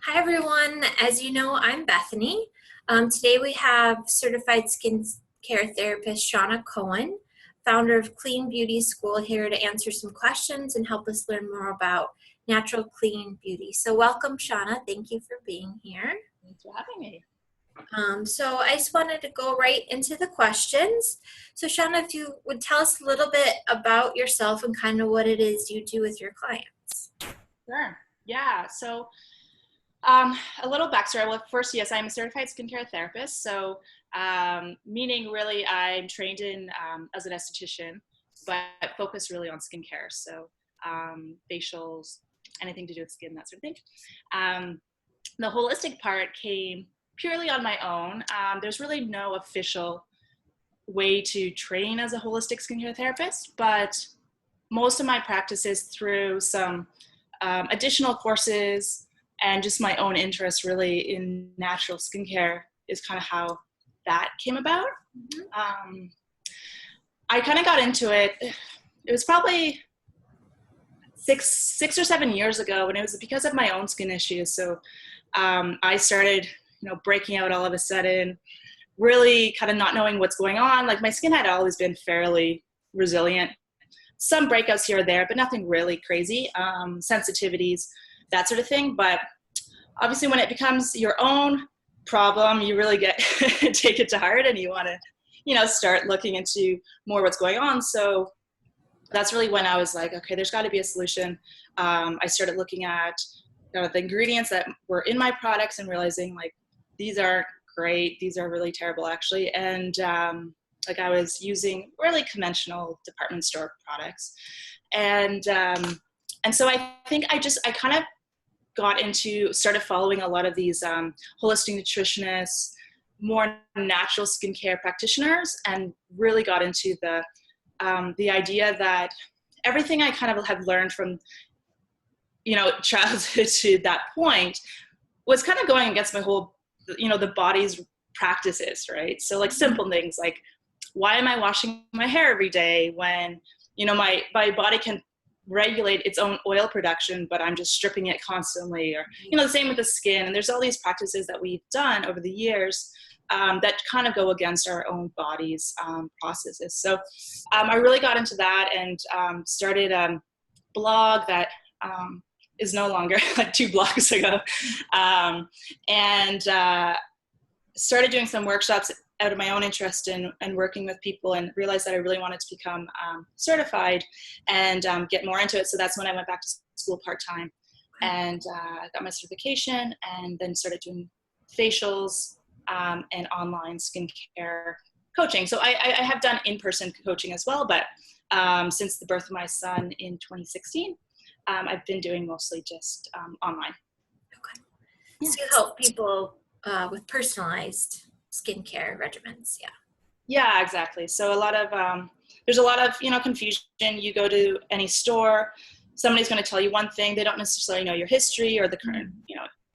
Hi everyone, as you know, I'm Bethany. Today we have certified skincare therapist Seanna Cohen, founder of Clean Beauty School, here to answer some questions and help us learn more about natural clean beauty. So welcome Seanna, thank you for being here. Thanks for having me. So I just wanted to go right into the questions. So Seanna, if you would tell us a little bit about yourself and kind of what it is you do with your clients. Sure. Yeah. A little backstory. Well, first, yes, I'm a certified skincare therapist. Meaning really I'm trained in as an esthetician, but focus really on skincare. Facials, anything to do with skin, that sort of thing. The holistic part came purely on my own. There's really no official way to train as a holistic skincare therapist, but most of my practice is through some additional courses and just my own interest really in natural skincare is kind of how that came about. Mm-hmm. I kind of got into it. It was probably six or 7 years ago, and it was because of my own skin issues. I started, breaking out all of a sudden, really kind of not knowing what's going on. Like my skin had always been fairly resilient. Some breakouts here or there, but nothing really crazy. Sensitivities, that sort of thing. But obviously when it becomes your own problem, you really take it to heart and you want to, start looking into more what's going on. So that's really when I was like, okay, there's got to be a solution. I started looking at the ingredients that were in my products and realizing like, these aren't great. These are really terrible actually. And I was using really conventional department store products. And so I think I kind of started following a lot of these holistic nutritionists, more natural skincare practitioners, and really got into the idea that everything I kind of had learned from, childhood to that point was kind of going against my whole, the body's practices, right? So like simple things like, why am I washing my hair every day when, my body can regulate its own oil production, but I'm just stripping it constantly, or, the same with the skin. And there's all these practices that we've done over the years that kind of go against our own body's processes. So I really got into that and started a blog that is no longer like 2 blogs ago, and started doing some workshops out of my own interest and working with people, and realized that I really wanted to become certified and get more into it. So that's when I went back to school part-time and got my certification, and then started doing facials and online skincare coaching. So I have done in-person coaching as well, but since the birth of my son in 2016, I've been doing mostly just online. Okay. Yeah. So you help people with personalized skincare regimens. Yeah, exactly. So there's a lot of confusion. You go to any store, somebody's going to tell you one thing. They don't necessarily know your history or the current,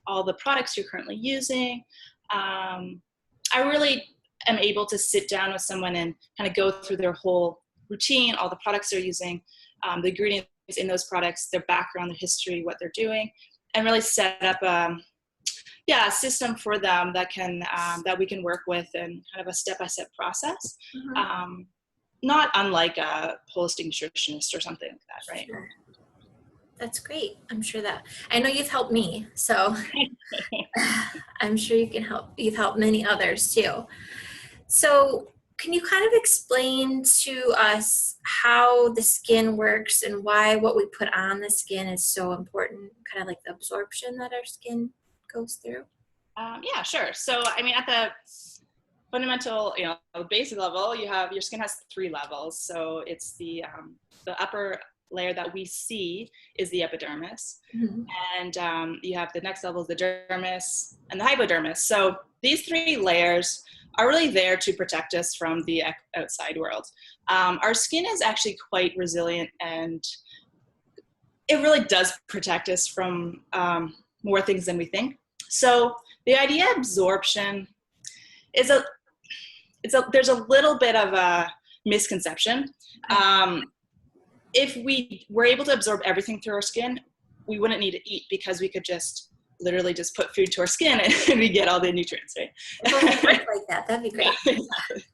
all the products you're currently using. I really am able to sit down with someone and kind of go through their whole routine, all the products they're using, the ingredients in those products, their background, their history, what they're doing, and really set up a system for them that we can work with, and kind of a step-by-step process. Mm-hmm. Not unlike a holistic nutritionist or something like that, right? Sure. That's great. I'm sure that I know you've helped me, so I'm sure you've helped many others too. So can you kind of explain to us how the skin works and why what we put on the skin is so important, kind of like the absorption that our skin goes through? Yeah, sure. So, I mean, at the fundamental, basic level, your skin has 3 levels. So it's the upper layer that we see is the epidermis. Mm-hmm. And you have the next level is the dermis and the hypodermis. So these 3 layers are really there to protect us from the outside world. Our skin is actually quite resilient, and it really does protect us from more things than we think. So the idea of absorption is there's a little bit of a misconception. If we were able to absorb everything through our skin, we wouldn't need to eat, because we could just literally just put food to our skin and we get all the nutrients, right? If only it worked like that, that'd be great. Yeah, exactly.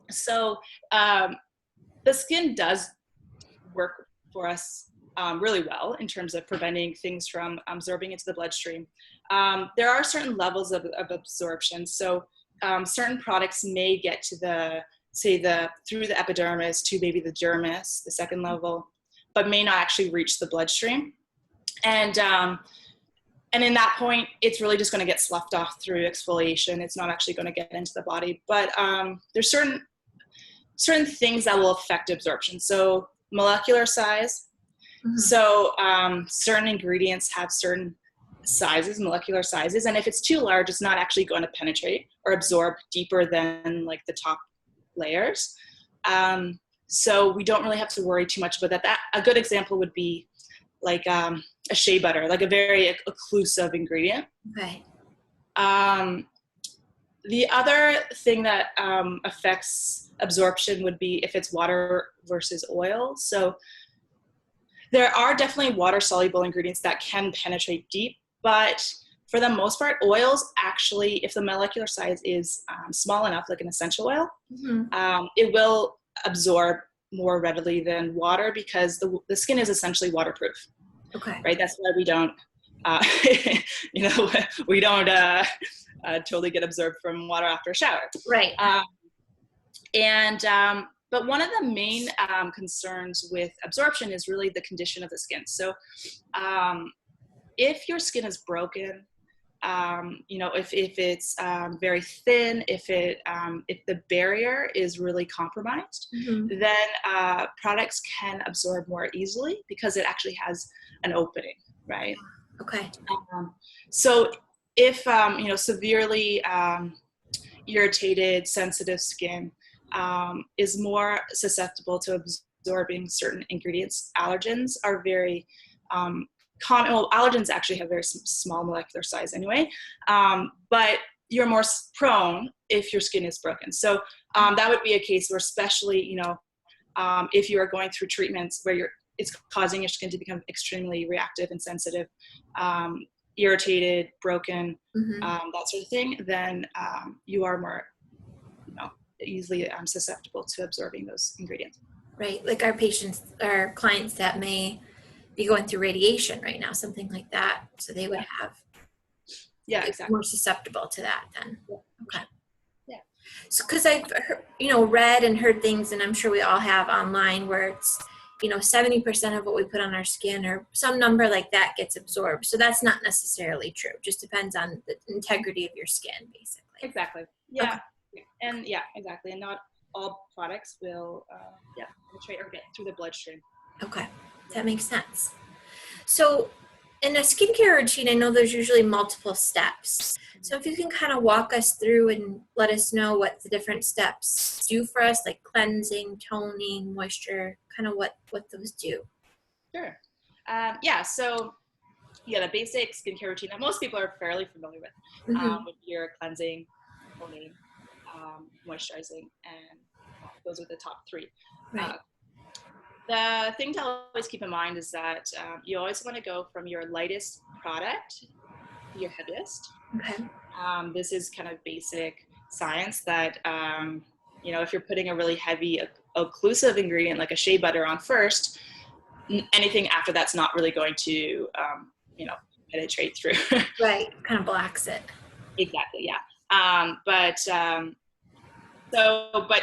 So the skin does work for us really well in terms of preventing things from absorbing into the bloodstream. There are certain levels of absorption. So certain products may get to through the epidermis to maybe the dermis, the second level, but may not actually reach the bloodstream. And in that point, it's really just going to get sloughed off through exfoliation. It's not actually going to get into the body. But there's certain things that will affect absorption. So molecular size. Mm-hmm. So certain ingredients have certain sizes, molecular sizes. And if it's too large, it's not actually going to penetrate or absorb deeper than like the top layers. So we don't really have to worry too much about that. A good example would be like a shea butter, like a very occlusive ingredient. Okay. The other thing that affects absorption would be if it's water versus oil. So there are definitely water-soluble ingredients that can penetrate deep, but for the most part, oils actually, if the molecular size is small enough, like an essential oil, mm-hmm. It will absorb more readily than water because the skin is essentially waterproof. Okay. Right. That's why we don't, we don't totally get absorbed from water after a shower. Right. But one of the main concerns with absorption is really the condition of the skin. So if your skin is broken, if it's very thin, if the barrier is really compromised, mm-hmm. then products can absorb more easily because it actually has an opening, right? Okay. So if severely irritated, sensitive skin is more susceptible to absorbing certain ingredients. Allergens are very common. Well, allergens actually have very small molecular size anyway, but you're more prone if your skin is broken. So that would be a case where, especially if you are going through treatments where it's causing your skin to become extremely reactive and sensitive, irritated, broken, mm-hmm. That sort of thing, then you are more easily susceptible to absorbing those ingredients. Right, like our clients that may be going through radiation right now, something like that. So they would have exactly. more susceptible to that then. Yeah. Okay. Yeah. So because I've read and heard things, and I'm sure we all have online, where it's 70% of what we put on our skin or some number like that gets absorbed. So that's not necessarily true. Just depends on the integrity of your skin, basically. Exactly. Yeah. Okay. And exactly. And not all products will penetrate or get through the bloodstream. Okay. That makes sense. So in a skincare routine, I know there's usually multiple steps. So if you can kind of walk us through and let us know what the different steps do for us, like cleansing, toning, moisture, kind of what those do. Sure. So the basic skincare routine that most people are fairly familiar with mm-hmm. would be your cleansing, toning, moisturizing, and those are the top three. Right. The thing to always keep in mind is that you always want to go from your lightest product to your heaviest. Okay. This is kind of basic science that, if you're putting a really heavy occlusive ingredient like a shea butter on first, anything after that's not really going to, penetrate through. Right. Kind of blacks it. Exactly. Yeah. But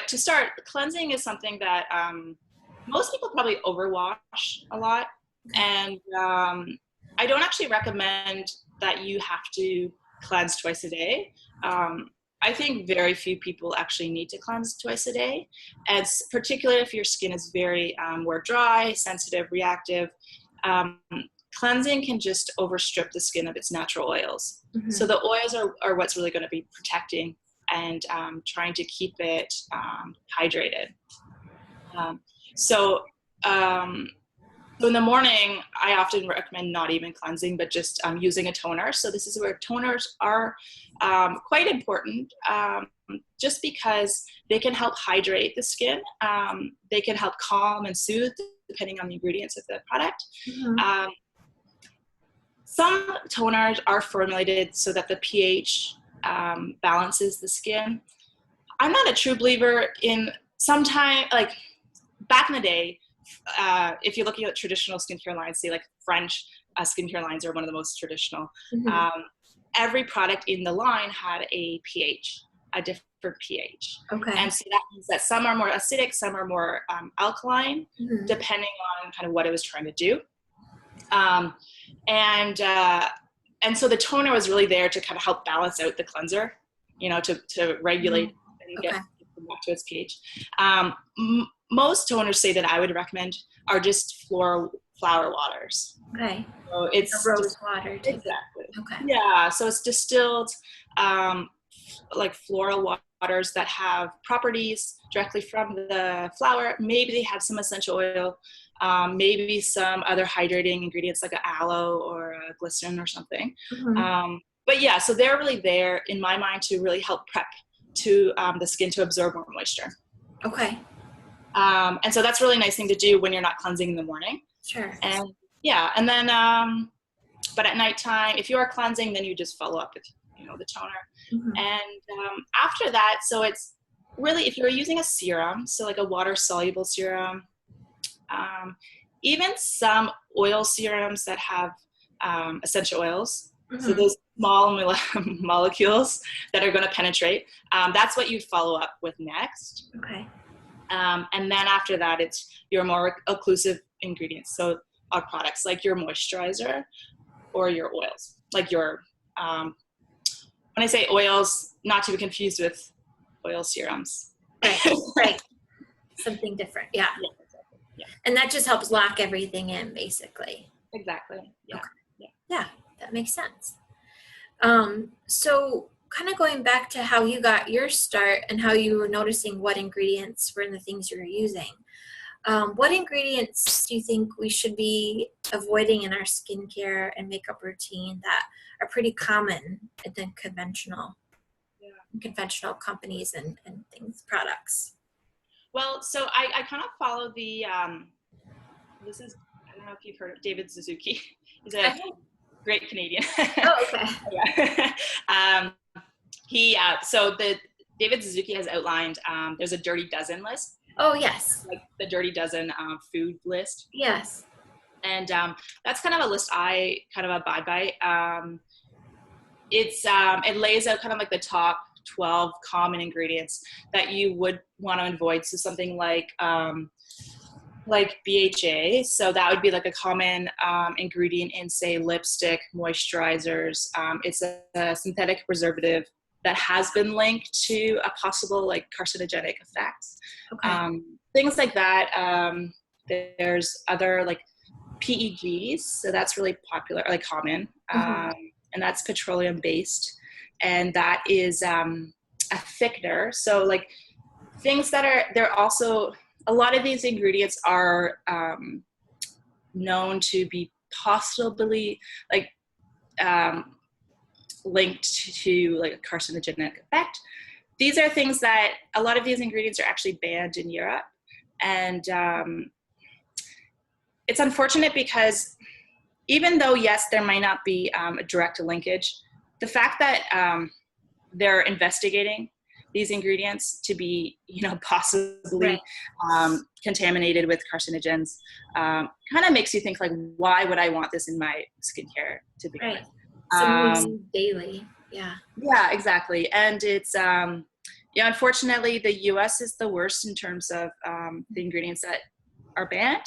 to start, cleansing is something that most people probably overwash a lot. And I don't actually recommend that you have to cleanse twice a day. I think very few people actually need to cleanse twice a day, and particularly if your skin is very more dry, sensitive, reactive. Cleansing can just overstrip the skin of its natural oils. Mm-hmm. So the oils are what's really going to be protecting and trying to keep it hydrated. So in the morning, I often recommend not even cleansing, but just using a toner. So this is where toners are quite important, just because they can help hydrate the skin. They can help calm and soothe, depending on the ingredients of the product. Mm-hmm. Some toners are formulated so that the pH balances the skin. I'm not a true believer in sometimes, like back in the day, if you're looking at traditional skincare lines, say like French skincare lines are one of the most traditional. Mm-hmm. Every product in the line had a pH, a different pH. Okay. And so that means that some are more acidic, some are more alkaline, Mm-hmm. depending on kind of what it was trying to do. And so the toner was really there to kind of help balance out the cleanser, to regulate and get Okay. back to its pH. Most toners say that I would recommend are just flower waters. Okay. So it's Rose water too. exactly. Okay. Yeah, so it's distilled like floral waters that have properties directly from the flower. Maybe they have some essential oil, maybe some other hydrating ingredients like an aloe or a glycerin or something. Mm-hmm. But yeah, so they're really there in my mind to really help prep to the skin to absorb more moisture. Okay. And so that's a really nice thing to do when you're not cleansing in the morning. Sure. And yeah, and then but at nighttime, if you are cleansing, then you just follow up with the toner. Mm-hmm. And after that, so it's really, if you're using a serum, so like a water soluble serum, even some oil serums that have essential oils, Mm-hmm. so those small molecules that are going to penetrate, that's what you follow up with next. Okay. And then after that, it's your more occlusive ingredients. So our products like your moisturizer or your oils, like your, when I say oils, not to be confused with oil serums. Right. Right. Something different. Yeah. Yeah, exactly. Yeah. And that just helps lock everything in, basically. Exactly. Yeah. Okay. Yeah. Yeah, that makes sense. So kind of going back to how you got your start and how you were noticing what ingredients were in the things you were using. What ingredients do you think we should be avoiding in our skincare and makeup routine that are pretty common in the conventional companies and things, products? Well, so I kind of follow the, this is, I don't know if you've heard of David Suzuki. He's a great Canadian. Oh, okay. Yeah. So David Suzuki has outlined, there's a dirty dozen list. Oh, yes. Like the dirty dozen food list. Yes. And that's kind of a list I kind of abide by. It lays out kind of like the top 12 common ingredients that you would want to avoid. So something like BHA. So that would be like a common ingredient in, say, lipstick, moisturizers. It's a synthetic preservative that has been linked to a possible like carcinogenic effects. Okay. Things like that. There's other like PEGs. So that's really popular, like common. And that's petroleum based. And that is a thickener. So like things that they're also, a lot of these ingredients are known to be possibly like linked to like a carcinogenic effect. These are things that a lot of these ingredients are actually banned in Europe. And it's unfortunate because even though, yes, there might not be a direct linkage, the fact that they're investigating these ingredients to be, possibly contaminated with carcinogens, kind of makes you think like, why would I want this in my skincare to begin with? Something daily. Yeah. Yeah, exactly. And it's, unfortunately, the US is the worst in terms of the ingredients that are banned.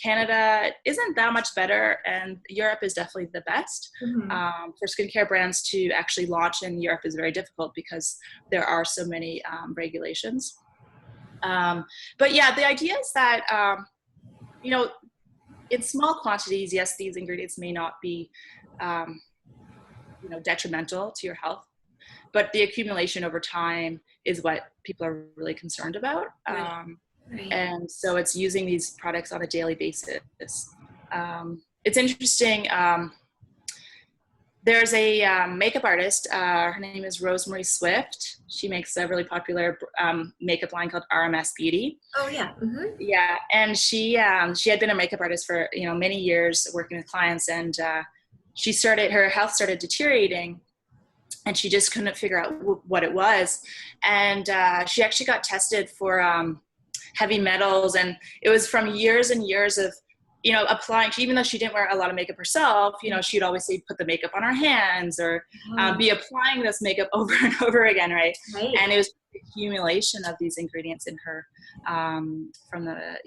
Canada isn't that much better, and Europe is definitely the best. For skincare brands to actually launch in Europe is very difficult because there are so many regulations. But yeah, the idea is that, in small quantities, yes, these ingredients may not be, detrimental to your health, but the accumulation over time is what people are really concerned about. Right. And so it's using these products on a daily basis. It's interesting. There's a makeup artist. Her name is Rosemary Swift. She makes a really popular makeup line called RMS Beauty. Oh, yeah. Yeah, and she had been a makeup artist for many years, working with clients, and her health started deteriorating, and she just couldn't figure out what it was. And she actually got tested for heavy metals, and it was from years and years of, applying, even though she didn't wear a lot of makeup herself, she'd always say, put the makeup on her hands, or be applying this makeup over and over again, right? And it was the accumulation of these ingredients in her from the,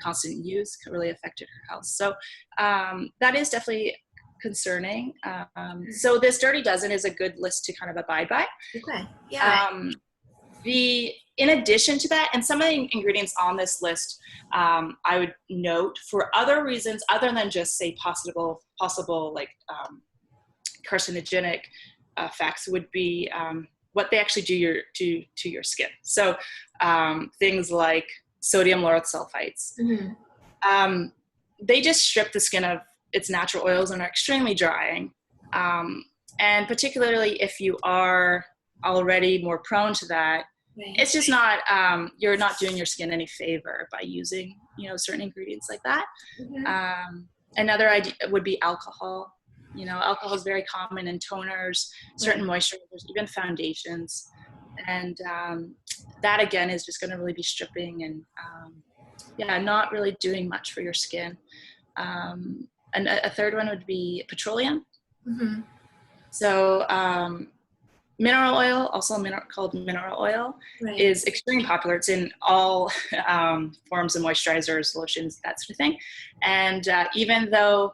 constant use really affected her health. So that is definitely concerning. So this Dirty Dozen is a good list to kind of abide by. Okay. Yeah. In addition to that, and some of the ingredients on this list, I would note for other reasons other than just say possible like carcinogenic effects, would be what they actually do to your skin. So things like sodium lauryl sulfites. Mm-hmm. They just strip the skin of its natural oils and are extremely drying. And particularly if you are already more prone to that, right, it's just not, you're not doing your skin any favor by using, certain ingredients like that. Mm-hmm. Another idea would be alcohol. Alcohol is very common in toners, certain moisturizers, even foundations. And that again is just going to really be stripping and not really doing much for your skin. And a third one would be petroleum. Mm-hmm. So mineral oil, also called mineral oil, is extremely popular. It's in all forms of moisturizers, lotions, that sort of thing. And even though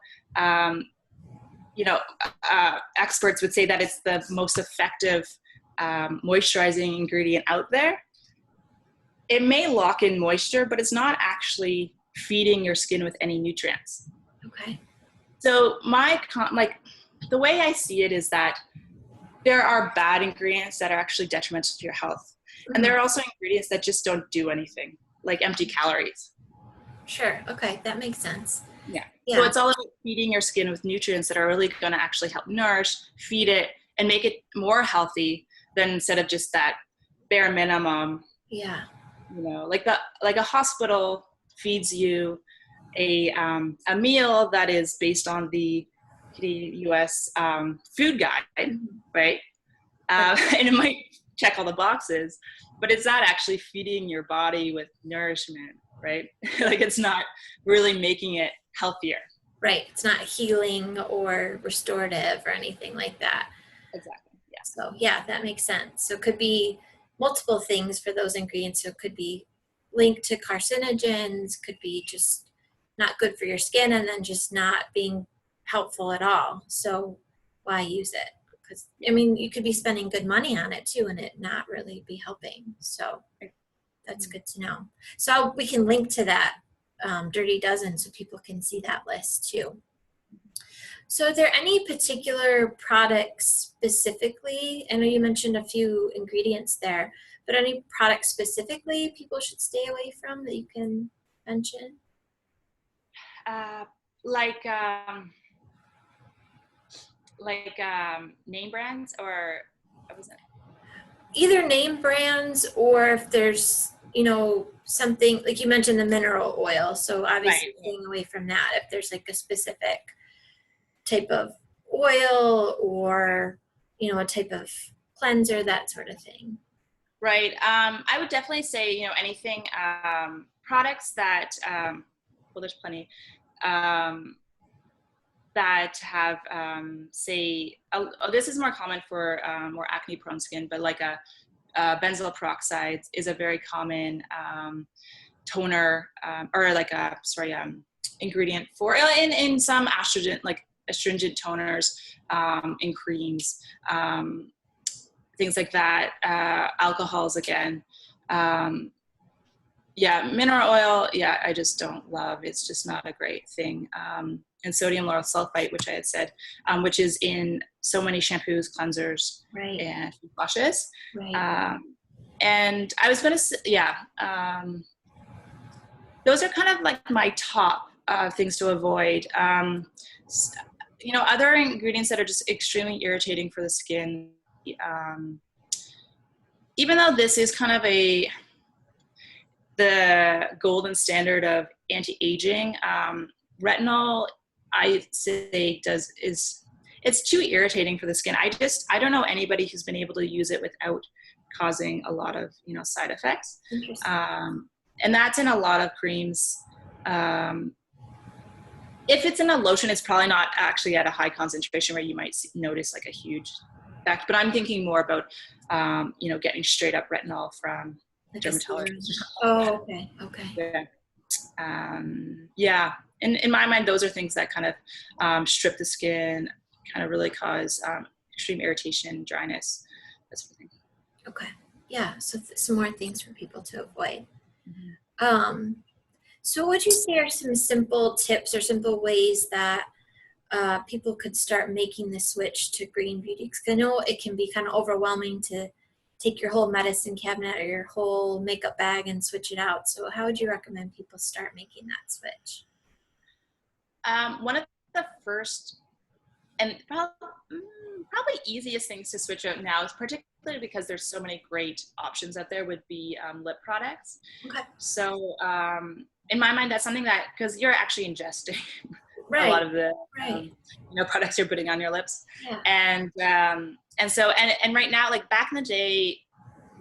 experts would say that it's the most effective moisturizing ingredient out there, it may lock in moisture, but it's not actually feeding your skin with any nutrients. Okay. So the way I see it is that there are bad ingredients that are actually detrimental to your health. Mm-hmm. And there are also ingredients that just don't do anything, like empty calories. Sure. Okay. That makes sense. Yeah. So it's all about feeding your skin with nutrients that are really going to actually help nourish, feed it, and make it more healthy than instead of just that bare minimum. Yeah. Like a hospital feeds you a meal that is based on the U.S. Food Guide, right? And it might check all the boxes, but it's not actually feeding your body with nourishment, right? Like it's not really making it healthier. Right. It's not healing or restorative or anything like that. Exactly. Yeah. So yeah, that makes sense. So it could be multiple things for those ingredients. So it could be linked to carcinogens, could be just not good for your skin, and then just not being helpful at all. So why use it? Because you could be spending good money on it too and it not really be helping. So that's good to know. So we can link to that Dirty Dozen so people can see that list too. So are there any particular products specifically? I know you mentioned a few ingredients there, but any products specifically people should stay away from that you can mention? Name brands, or what was it? Either name brands, or if there's something like you mentioned the mineral oil, so obviously staying away from that. If there's like a specific type of oil or a type of cleanser, that sort of thing. Right. I would definitely say anything products that there's plenty that have this is more common for more acne prone skin, but like benzoyl peroxide is a very common toner or like ingredient for in some astringent toners, in creams, things like that. Alcohols again. Mineral oil, I just don't love. It's just not a great thing. And sodium lauryl sulfite, which I had said, which is in so many shampoos, cleansers, and washes. Right. And I was going to say, those are kind of like my top things to avoid. Other ingredients that are just extremely irritating for the skin. Even though this is kind of the golden standard of anti-aging, retinol I say it's too irritating for the skin. I don't know anybody who's been able to use it without causing a lot of, side effects. Interesting. And that's in a lot of creams. If it's in a lotion, it's probably not actually at a high concentration where you might notice like a huge effect. But I'm thinking more about, getting straight up retinol from Like a serum. dermatologists. Oh, okay. Okay. Yeah. Yeah. In my mind, those are things that kind of strip the skin, kind of really cause extreme irritation, dryness, that sort of thing. Okay. Yeah. So some more things for people to avoid. Mm-hmm. So what would you say are some simple tips or simple ways that people could start making the switch to green beauty? Because I know it can be kind of overwhelming to take your whole medicine cabinet or your whole makeup bag and switch it out. So how would you recommend people start making that switch? One of the first and probably easiest things to switch out now is particularly because there's so many great options out there would be lip products. Okay. So in my mind, that's something that, because you're actually ingesting Right. a lot of the Right. products you're putting on your lips. Yeah. And so right now, like back in the day,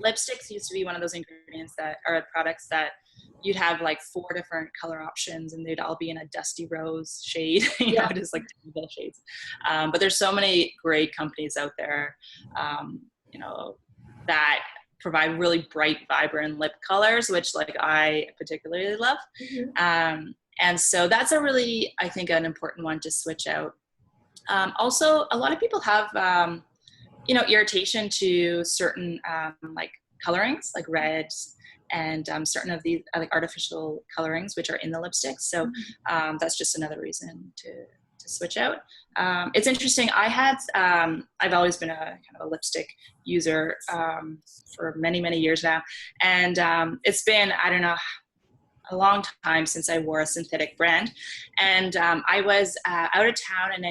lipsticks used to be one of those ingredients that are products that you'd have like 4 different color options and they'd all be in a dusty rose shade, Yeah. just like typical shades. But there's so many great companies out there, that provide really bright, vibrant lip colors, which like I particularly love. Mm-hmm. And so that's I think an important one to switch out. Also, a lot of people have, irritation to certain like colorings, like reds, and certain of these like artificial colorings which are in the lipsticks. So that's just another reason to switch out. It's interesting. I've always been a kind of a lipstick user for many, many years now, and it's been, I don't know, a long time since I wore a synthetic brand. And I was out of town and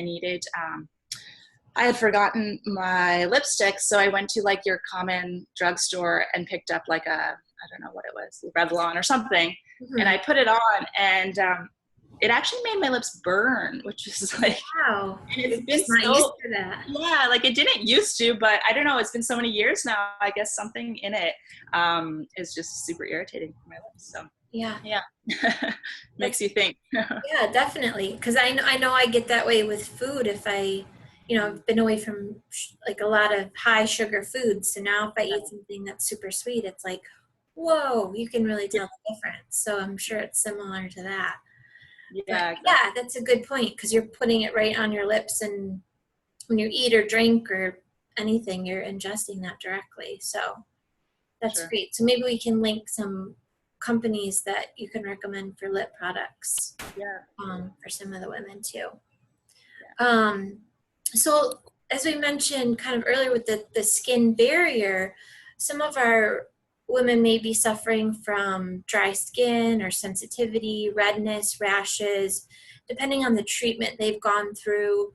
I had forgotten my lipstick. So I went to like your common drugstore and picked up like I don't know what it was, Revlon or something. Mm-hmm. And I put it on and it actually made my lips burn, which is like, Wow. it's been not used to that. Yeah, like it didn't used to, but I don't know. It's been so many years now. I guess something in it is just super irritating for my lips. So Yeah. makes you think. Yeah, definitely. Because I know I get that way with food. If I've been away from like a lot of high sugar foods. So now if I eat something that's super sweet, it's like, whoa, you can really tell the difference. So I'm sure it's similar to that. Yeah, exactly. Yeah, that's a good point because you're putting it right on your lips, and when you eat or drink or anything, you're ingesting that directly. So that's Sure. great. So maybe we can link some companies that you can recommend for lip products. Yeah. For some of the women too. Yeah. So as we mentioned kind of earlier with the skin barrier, some of our women may be suffering from dry skin or sensitivity, redness, rashes, depending on the treatment they've gone through,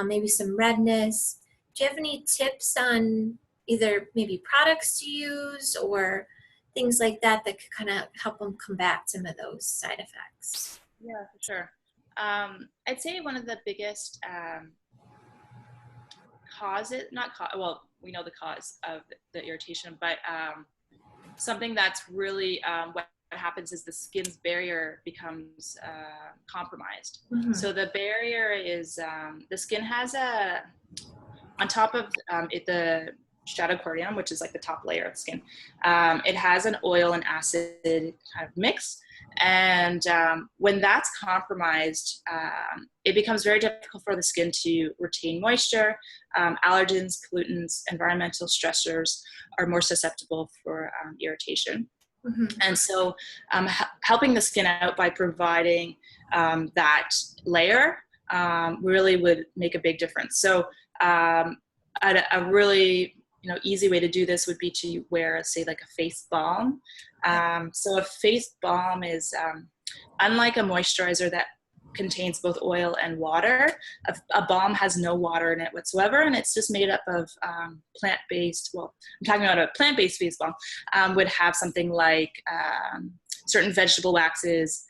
maybe some redness. Do you have any tips on either maybe products to use or things like that that could kind of help them combat some of those side effects? Yeah, for sure. I'd say one of the biggest causes, well, we know the cause of the irritation, but something that's really what happens is the skin's barrier becomes compromised. Mm-hmm. So the barrier is, the skin has on top of the shadow corneum, which is like the top layer of the skin, it has an oil and acid kind of mix. And when that's compromised, it becomes very difficult for the skin to retain moisture. Allergens, pollutants, environmental stressors are more susceptible for irritation. Mm-hmm. And so helping the skin out by providing that layer really would make a big difference. So a really easy way to do this would be to wear, say, like a face balm. So a face balm is unlike a moisturizer that contains both oil and water. A balm has no water in it whatsoever, and it's just made up of plant-based, well, I'm talking about a plant-based face balm, would have something like certain vegetable waxes,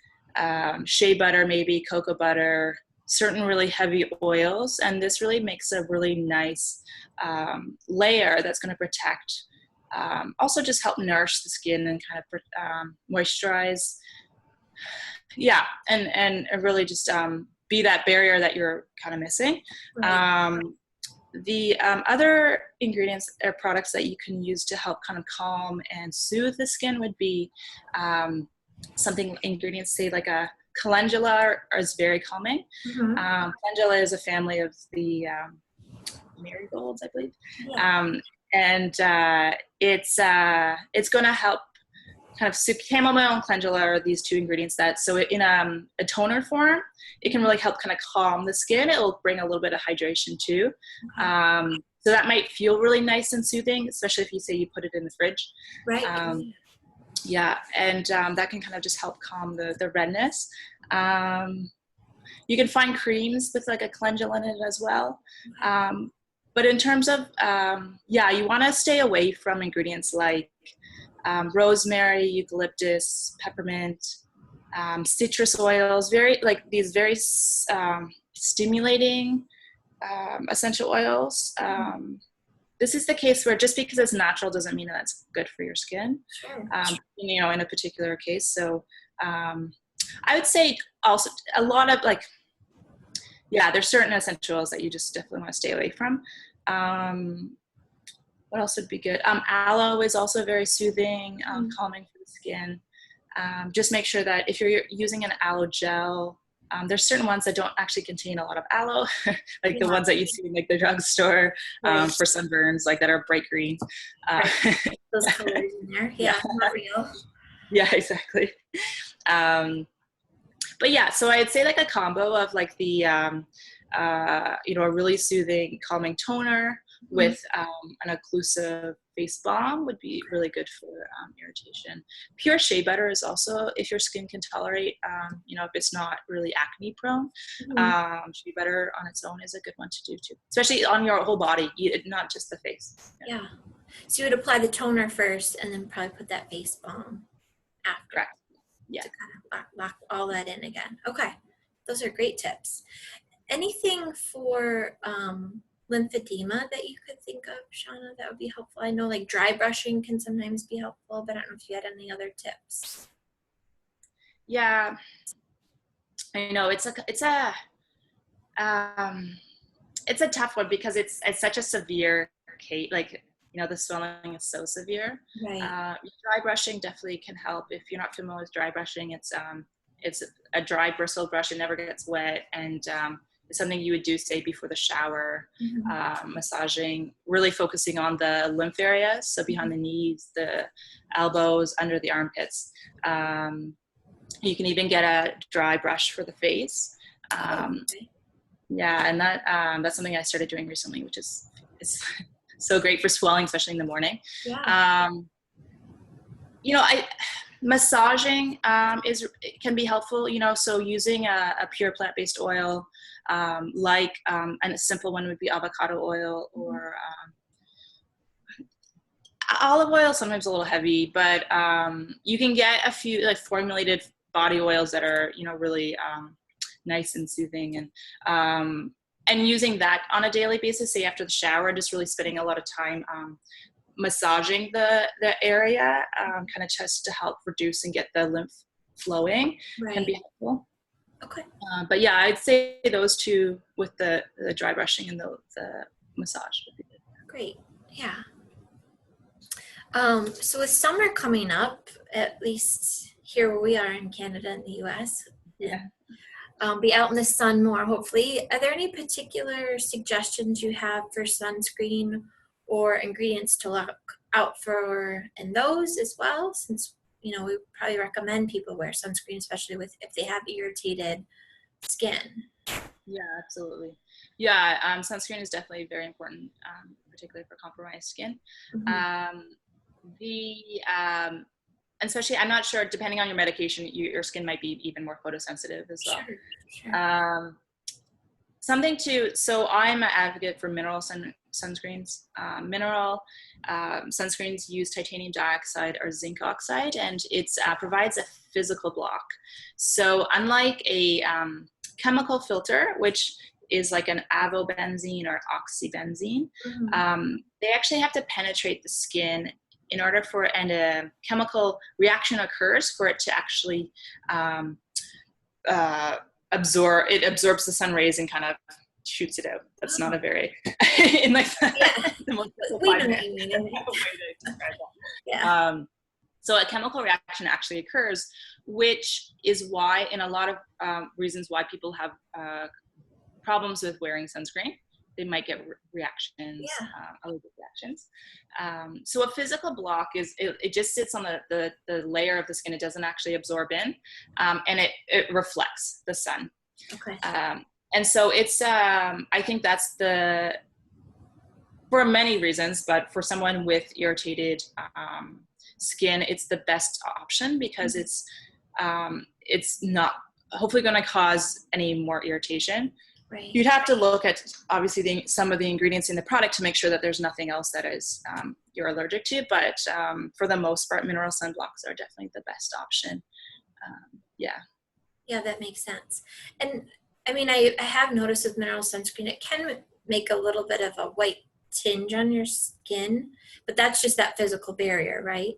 shea butter, maybe cocoa butter, certain really heavy oils, and this really makes a really nice layer that's going to protect, also just help nourish the skin and kind of moisturize, yeah, and really just be that barrier that you're kind of missing. Right. The other ingredients or products that you can use to help kind of calm and soothe the skin would be something, ingredients say like a calendula is very calming. Mm-hmm. Calendula is a family of the marigolds, I believe. Yeah. And it's going to help kind of chamomile and calendula are these two ingredients that, so in a toner form, it can really help kind of calm the skin. It'll bring a little bit of hydration too. Okay. So that might feel really nice and soothing, especially if you say you put it in the fridge. Right. Yeah, and that can kind of just help calm the redness. You can find creams with like a calendula in it as well. But in terms of, yeah, you want to stay away from ingredients like rosemary, eucalyptus, peppermint, citrus oils, these very stimulating essential oils. This is the case where just because it's natural doesn't mean that it's good for your skin, Sure. you know, in a particular case. So I would say also a lot of like, yeah, there's certain essential oils that you just definitely want to stay away from. What else would be good? Aloe is also very soothing, calming for the skin. Just make sure that if you're using an aloe gel, there's certain ones that don't actually contain a lot of aloe, like the ones that you see in like the drugstore for sunburns, like that are bright green. Those colors in there, yeah, not real. Yeah, exactly. But yeah, so I'd say like a combo of like the you know, a really soothing, calming toner with an occlusive face balm would be really good for irritation. Pure shea butter is also, if your skin can tolerate, you know, if it's not really acne prone, shea butter on its own is a good one to do too, especially on your whole body, not just the face. Yeah. So you would apply the toner first and then probably put that face balm after. Correct. Yeah. To kind of lock all that in again. Okay. Those are great tips. Anything for lymphedema that you could think of, Seanna, that would be helpful? I know like dry brushing can sometimes be helpful, but I don't know if you had any other tips. Yeah, I know it's a tough one because it's such a severe case. Like, you know, the swelling is so severe. Right. Dry brushing definitely can help. If you're not familiar with dry brushing, it's a dry bristle brush. It never gets wet, and it's something you would do, say, before the shower, massaging, really focusing on the lymph areas, so behind the knees, the elbows, under the armpits. You can even get a dry brush for the face. Yeah, and that's something I started doing recently, which is so great for swelling, especially in the morning. Yeah. You know, massaging can be helpful, you know, so using a pure plant-based oil, and a simple one would be avocado oil, or olive oil, sometimes a little heavy, but you can get a few like formulated body oils that are, you know, really nice and soothing, and using that on a daily basis, say after the shower, just really spending a lot of time massaging the area, kind of just to help reduce and get the lymph flowing, can be helpful. Okay. But yeah, I'd say those two with the dry brushing and the massage would be good. Great. Yeah. So with summer coming up, at least here where we are in Canada and the US, yeah. Be out in the sun more, hopefully. Are there any particular suggestions you have for sunscreen or ingredients to look out for in those as well? Since, you know, we probably recommend people wear sunscreen, especially if they have irritated skin. Yeah, absolutely. Yeah, sunscreen is definitely very important, particularly for compromised skin. Especially, I'm not sure, depending on your medication, your skin might be even more photosensitive as well. Sure. So I'm an advocate for mineral sunscreens. Mineral sunscreens use titanium dioxide or zinc oxide, and it provides a physical block. So unlike a chemical filter, which is like an avobenzene or oxybenzene. They actually have to penetrate the skin in order for, and a chemical reaction occurs for it to actually it absorbs the sun rays and kind of shoots it out. That's not a very, in like the most We know simplified what you mean. way to describe that. Yeah. So a chemical reaction actually occurs, which is why, in a lot of reasons why people have problems with wearing sunscreen. They might get reactions, allergic reactions. So a physical block is, it just sits on the layer of the skin. It doesn't actually absorb in, and it reflects the sun. Okay. And so it's, I think that's for many reasons, but for someone with irritated skin, it's the best option because it's not hopefully going to cause any more irritation. Right. You'd have to look at obviously some of the ingredients in the product to make sure that there's nothing else that is you're allergic to, but for the most part, mineral sunblocks are definitely the best option. Yeah, that makes sense. And I mean, I have noticed with mineral sunscreen, it can make a little bit of a white tinge on your skin, but that's just that physical barrier, right?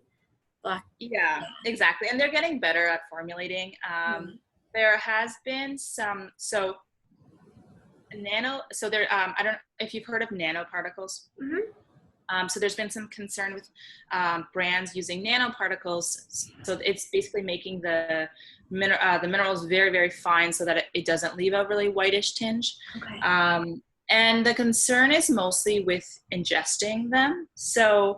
Black. Yeah, exactly. And they're getting better at formulating. There has been some, so there, I don't know if you've heard of nanoparticles. So there's been some concern with brands using nanoparticles. So it's basically making the minerals very, very fine so that it doesn't leave a really whitish tinge. Okay. And the concern is mostly with ingesting them. So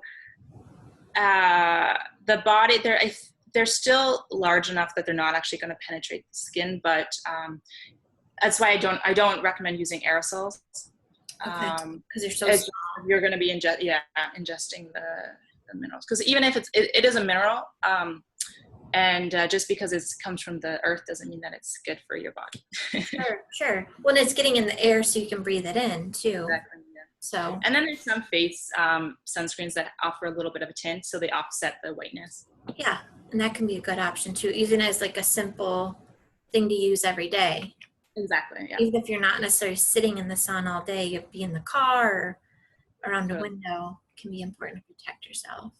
the body, they're still large enough that they're not actually going to penetrate the skin, but that's why I don't recommend using aerosols. Because they're so small. You're going to be ingesting the minerals. Because even if it is a mineral, and just because it comes from the earth doesn't mean that it's good for your body. Sure. When it's getting in the air, so you can breathe it in too. Exactly. Yeah. So. And then there's some face sunscreens that offer a little bit of a tint, so they offset the whiteness. Yeah, and that can be a good option too, even as like a simple thing to use every day. Exactly. Yeah. Even if you're not necessarily sitting in the sun all day, you'd be in the car or around a window. It can be important to protect yourself.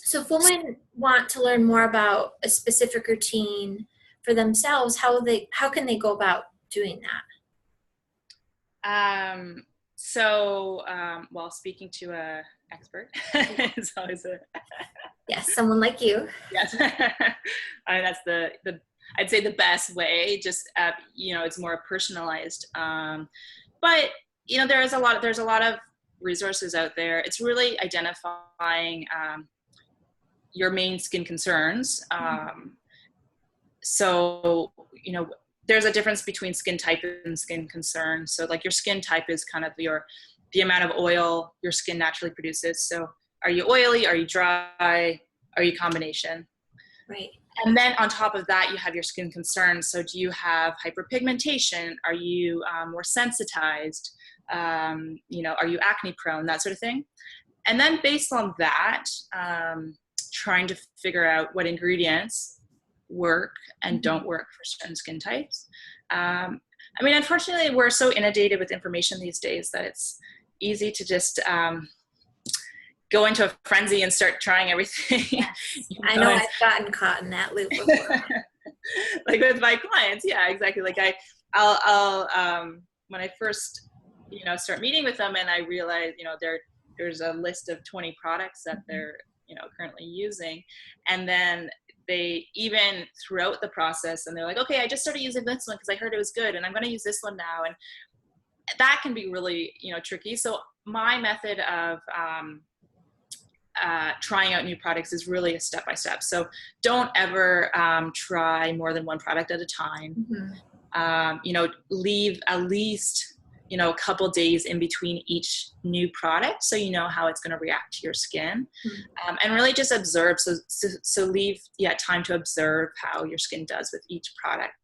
So if women want to learn more about a specific routine for themselves, how can they go about doing that? Well, speaking to a expert is always yes, someone like you. Yes. I mean, that's I'd say the best way. Just it's more personalized. But there's a lot of resources out there. It's really identifying your main skin concerns. So there's a difference between skin type and skin concern. So like your skin type is kind of the amount of oil your skin naturally produces. So are you oily? Are you dry? Are you combination? Right. And then on top of that, you have your skin concerns. So do you have hyperpigmentation? Are you more sensitized? Are you acne prone? That sort of thing. And then based on that, trying to figure out what ingredients work and don't work for certain skin types. Unfortunately, we're so inundated with information these days that it's easy to just go into a frenzy and start trying everything. Yes. I know I've gotten caught in that loop before. Like with my clients, yeah, exactly. Like I'll when I first start meeting with them and I realize there's a list of 20 products that they're currently using, and then they even throughout the process and they're like, okay, I just started using this one because I heard it was good and I'm going to use this one now, and that can be really tricky. So my method of trying out new products is really a step-by-step. So don't ever try more than one product at a time. Leave at least a couple days in between each new product so you know how it's going to react to your skin. And really just observe. So leave time to observe how your skin does with each product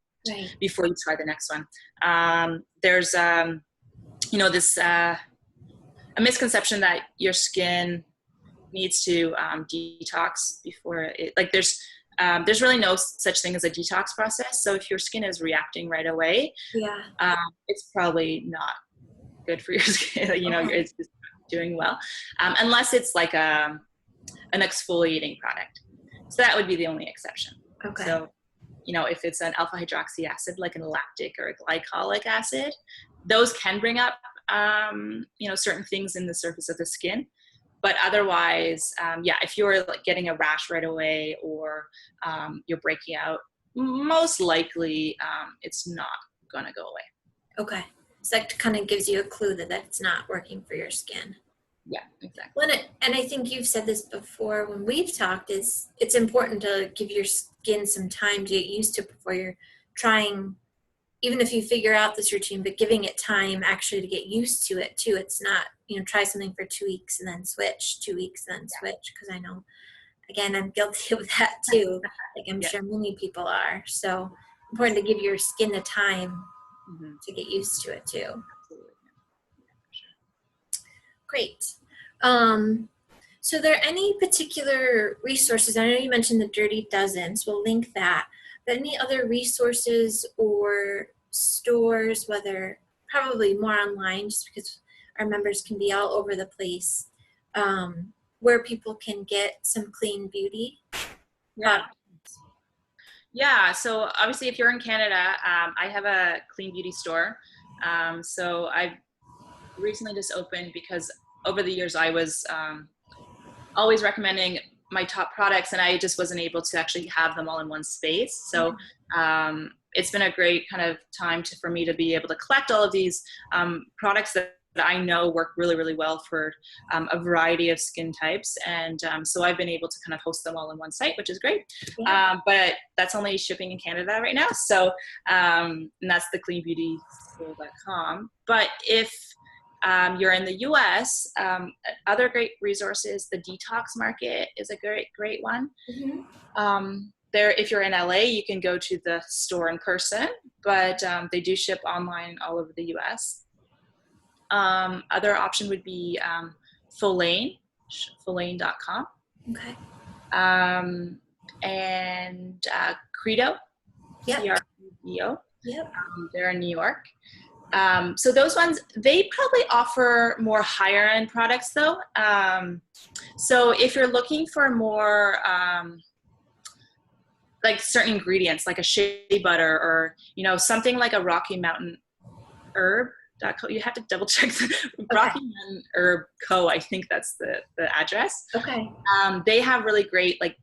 before you try the next one. There's this a misconception that your skin needs to detox before it, like there's there's really no such thing as a detox process. So if your skin is reacting right away, Yeah. it's probably not good for your skin. Okay. It's just doing well, unless it's like an exfoliating product. So that would be the only exception. Okay. So, if it's an alpha hydroxy acid, like an lactic or a glycolic acid, those can bring up, certain things in the surface of the skin. But otherwise, if you're like getting a rash right away or you're breaking out, most likely it's not going to go away. Okay. So that kind of gives you a clue that that's not working for your skin. Yeah, exactly. Well, and I think you've said this before when we've talked, is it's important to give your skin some time to get used to before you're trying, even if you figure out this routine, but giving it time actually to get used to it too. It's not, try something for 2 weeks and then switch, 2 weeks and then switch. Because I know, again, I'm guilty of that too. Like I'm sure many people are. So important to give your skin the time to get used to it too. Absolutely. Yeah, for sure. Great. So are there any particular resources? I know you mentioned the Dirty Dozen, so we'll link that. But any other resources or stores, whether probably more online, just because our members can be all over the place, where people can get some clean beauty? Yeah, so obviously if you're in Canada, I have a clean beauty store. So I've recently just opened because over the years I was always recommending my top products and I just wasn't able to actually have them all in one space. So it's been a great kind of time for me to be able to collect all of these products that I know work really, really well for a variety of skin types. And so I've been able to kind of host them all in one site, which is great. But that's only shipping in Canada right now. So, and that's the cleanbeautyschool.com. But if you're in the US, other great resources, the Detox Market is a great one. There, if you're in LA, you can go to the store in person, but they do ship online all over the US. Other option would be Folane.com. Okay. And Credo, CREDO. Yep. They're in New York. So those ones, they probably offer more higher end products though. So if you're looking for more like certain ingredients, like a shea butter or, something like a Rocky Mountain Herb, you have to double check Rocky Mountain Herb Co. I think that's the address. Okay. They have really great like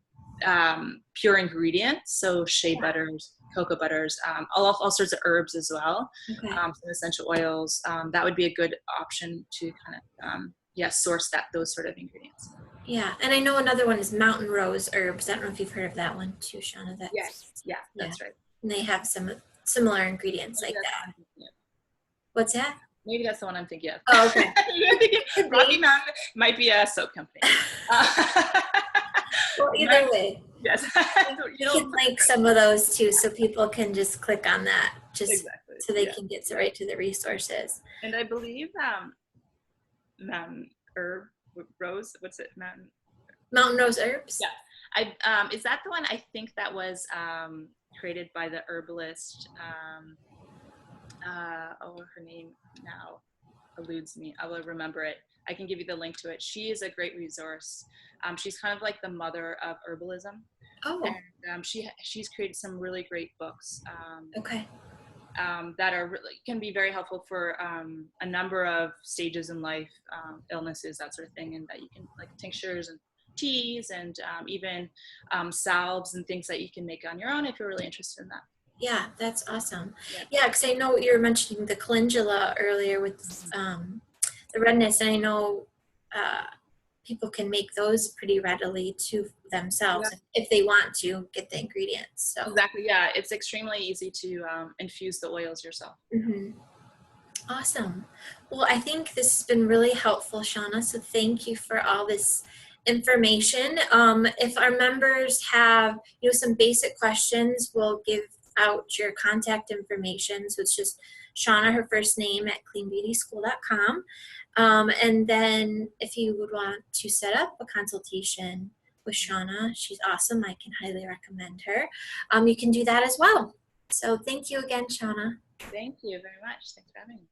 pure ingredients, so shea butters, cocoa butters, all sorts of herbs as well. Some essential oils. That would be a good option to kind of source those sort of ingredients. Yeah, and I know another one is Mountain Rose Herbs. I don't know if you've heard of that one too, Seanna. That's right. And they have some similar ingredients like that. What's that? Maybe that's the one I'm thinking of. Oh, okay. Rocky Mountain might be a soap company. Well, either way. Yes. You can link some of those too, so people can just click on that, so they can get right to the resources. And I believe Mountain Rose. What's it? Mountain Rose Herbs. Yeah. Is that the one? I think that was created by the herbalist. Her name now eludes me. I will remember it. I can give you the link to it. She is a great resource. She's kind of like the mother of herbalism. Oh. And she's created some really great books. That are really can be very helpful for a number of stages in life, illnesses, that sort of thing, and that you can like tinctures and teas and even salves and things that you can make on your own if you're really interested in that. Yeah, that's awesome. Yeah, because I know you were mentioning the calendula earlier with the redness, and I know people can make those pretty readily to themselves if they want to get the ingredients. So exactly, yeah, it's extremely easy to infuse the oils yourself. Awesome. Well, I think this has been really helpful, Seanna. So thank you for all this information. If our members have some basic questions, we'll give out your contact information. So it's just Seanna, her first name, at cleanbeautyschool.com. And then if you would want to set up a consultation with Seanna. She's awesome. I can highly recommend her. You can do that as well. So thank you again, Seanna. Thank you very much. Thanks for having me.